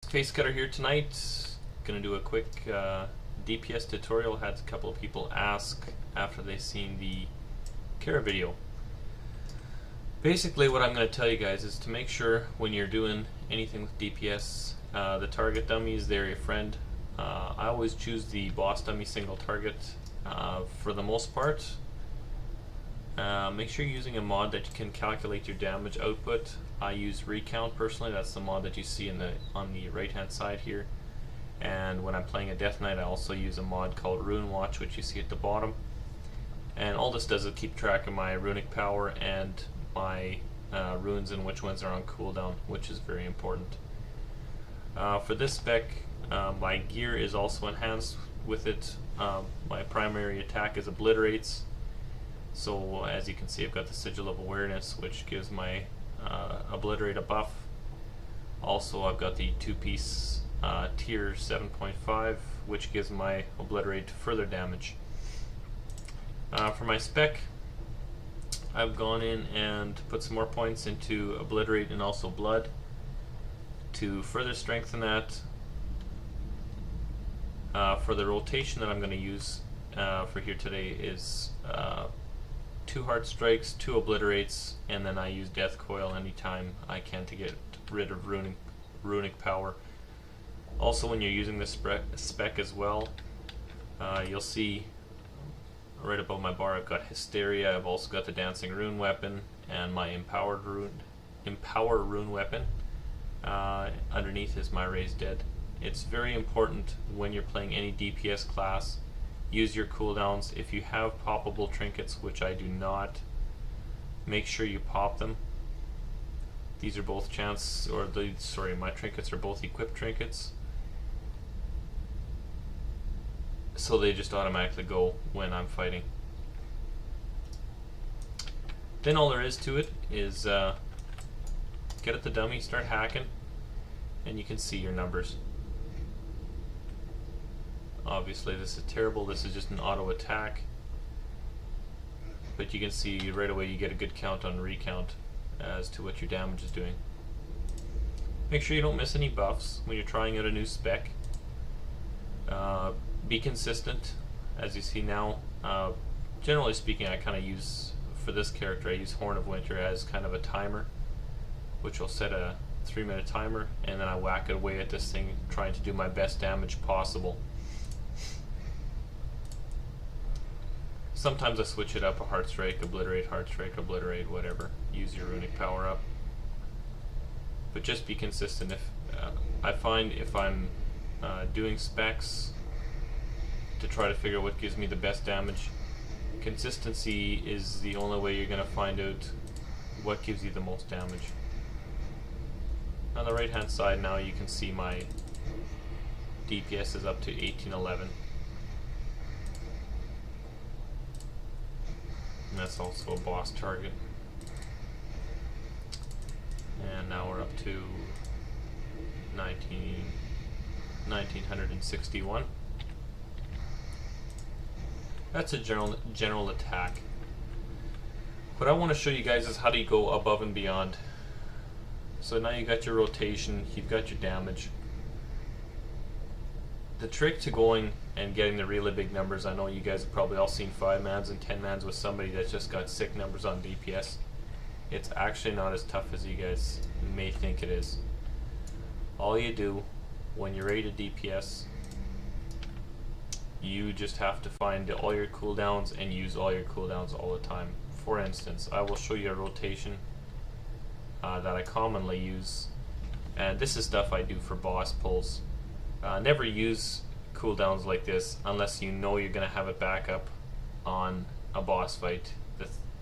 Face Cutter here tonight. Gonna do a quick DPS tutorial. Had a couple of people ask after they seen the Kara video. Basically what I'm going to tell you guys is to make sure when you're doing anything with DPS, the target dummies, they're your friend. I always choose the boss dummy single target for the most part. Make sure you're using a mod that you can calculate your damage output. I use Recount personally. That's the mod that you see on the right hand side here. And when I'm playing a Death Knight, I also use a mod called Rune Watch, which you see at the bottom. And all this does is keep track of my runic power and my runes and which ones are on cooldown, which is very important. For this spec, my gear is also enhanced with it. My primary attack is Obliterates. So as you can see, I've got the Sigil of Awareness, which gives my Obliterate a buff. Also, I've got the two-piece tier 7.5, which gives my Obliterate further damage. For my spec, I've gone in and put some more points into Obliterate and also Blood to further strengthen that. For the rotation that I'm going to use for here today is 2 Heart Strikes, 2 Obliterates, and then I use Death Coil anytime I can to get rid of runic power. Also, when you're using this spec as well, you'll see right above my bar I've got Hysteria. I've also got the Dancing Rune weapon and my Empower Rune weapon. Underneath is my Raised Dead. It's very important when you're playing any DPS class, use your cooldowns. If you have poppable trinkets, which I do not, make sure you pop them. These are both my trinkets are both equipped trinkets, so they just automatically go when I'm fighting. Then all there is to it is get at the dummy, start hacking, and you can see your numbers. Obviously this is terrible, this is just an auto attack, but you can see right away you get a good count on Recount as to what your damage is doing. Make sure you don't miss any buffs when you're trying out a new spec. Be consistent, as you see now. Generally speaking, I kind of use, for this character, I use Horn of Winter as kind of a timer, which will set a 3-minute timer, and then I whack away at this thing trying to do my best damage possible. Sometimes I switch it up, a Heart Strike, Obliterate, whatever. Use your runic power up. But just be consistent. I find if I'm doing specs to try to figure out what gives me the best damage, consistency is the only way you're going to find out what gives you the most damage. On the right hand side now you can see my DPS is up to 1811. And that's also a boss target. And now we're up to 1961. That's a general attack. What I want to show you guys is how do you go above and beyond. So now you got your rotation, you've got your damage. The trick to going and getting the really big numbers, I know you guys have probably all seen 5-mans and 10-mans with somebody that's just got sick numbers on DPS. It's actually not as tough as you guys may think it is. All you do when you're ready to DPS, you just have to find all your cooldowns and use all your cooldowns all the time. For instance, I will show you a rotation that I commonly use, and this is stuff I do for boss pulls. Never use cooldowns like this unless you know you're going to have it back up on a boss fight.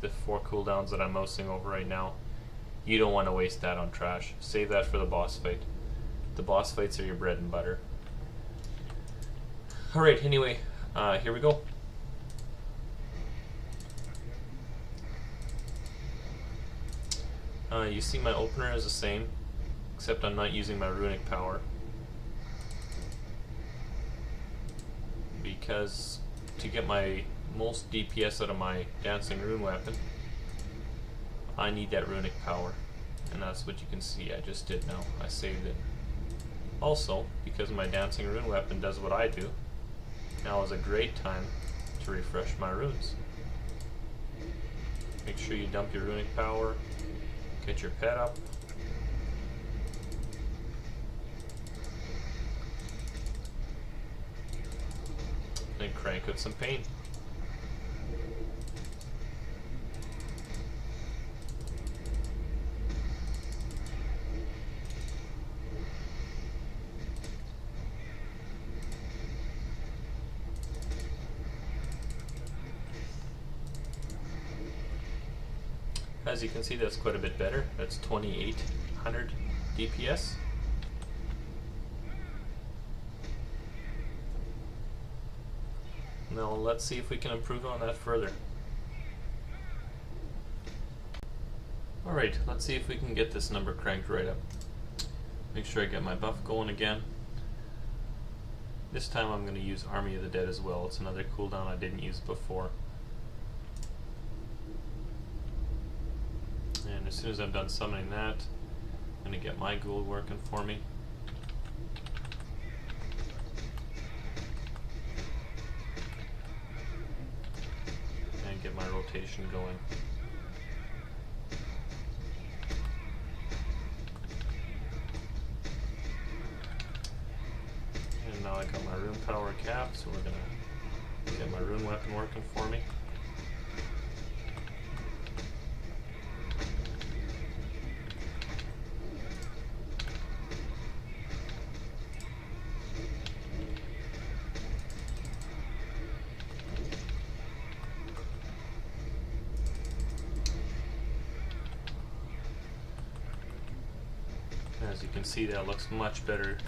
The 4 cooldowns that I'm mousing over right now, you don't want to waste that on trash. Save that for the boss fight. The boss fights are your bread and butter. Alright, anyway, here we go. You see my opener is the same, except I'm not using my runic power, because to get my most DPS out of my Dancing Rune weapon, I need that runic power, and that's what you can see I just did now. I saved it. Also, because my dancing rune weapon does what I do, now is a great time to refresh my runes. Make sure you dump your runic power, get your pet up. And crank out some paint. As you can see, that's quite a bit better. That's 2800 DPS. Now let's see if we can improve on that further. Alright, let's see if we can get this number cranked right up. Make sure I get my buff going again. This time I'm going to use Army of the Dead as well. It's another cooldown I didn't use before. And as soon as I'm done summoning that, I'm going to get my ghoul working for me. And get my rotation going. And now I got my rune power cap, so we're going to get my rune weapon working for me. As you can see, that looks much better.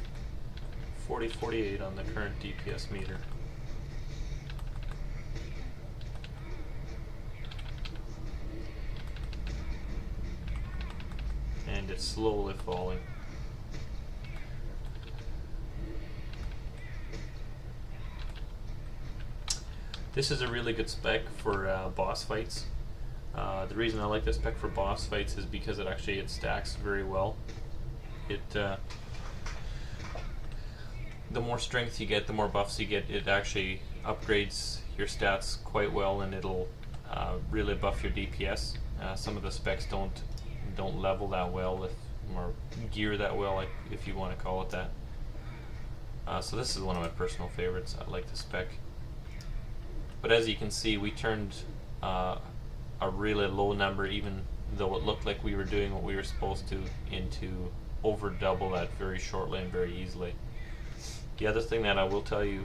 40-48 on the current DPS meter. And it's slowly falling. This is a really good spec for boss fights. The reason I like this spec for boss fights is because it stacks very well. The more strength you get, the more buffs you get. It actually upgrades your stats quite well, and it'll really buff your DPS. Some of the specs don't level that well, or gear that well, if you want to call it that. So this is one of my personal favorites. I like the spec. But as you can see, we turned a really low number, even though it looked like we were doing what we were supposed to, into over double that very shortly and very easily. The other thing that I will tell you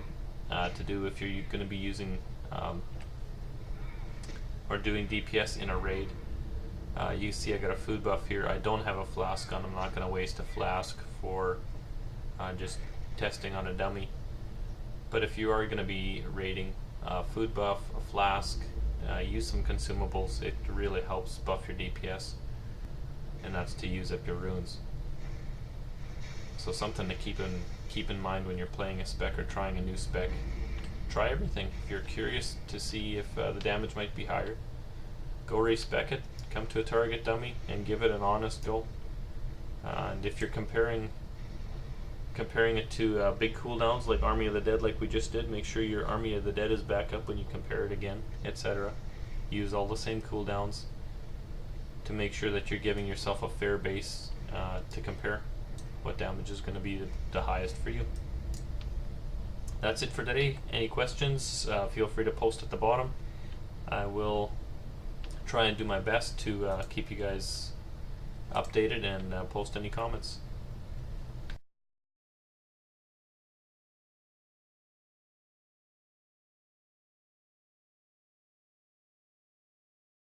to do if you're going to be using or doing DPS in a raid, you see I got a food buff here. I don't have a flask on. I'm not going to waste a flask for just testing on a dummy. But if you are going to be raiding, food buff, a flask, use some consumables. It really helps buff your DPS, and that's to use up your runes. So something to keep in mind when you're playing a spec or trying a new spec. Try everything. If you're curious to see if the damage might be higher, go respec it, come to a target dummy, and give it an honest go. And if you're comparing it to big cooldowns like Army of the Dead, like we just did, make sure your Army of the Dead is back up when you compare it again, etc. Use all the same cooldowns to make sure that you're giving yourself a fair base to compare what damage is going to be the highest for you. That's it for today. Any questions, feel free to post at the bottom. I will try and do my best to keep you guys updated and post any comments.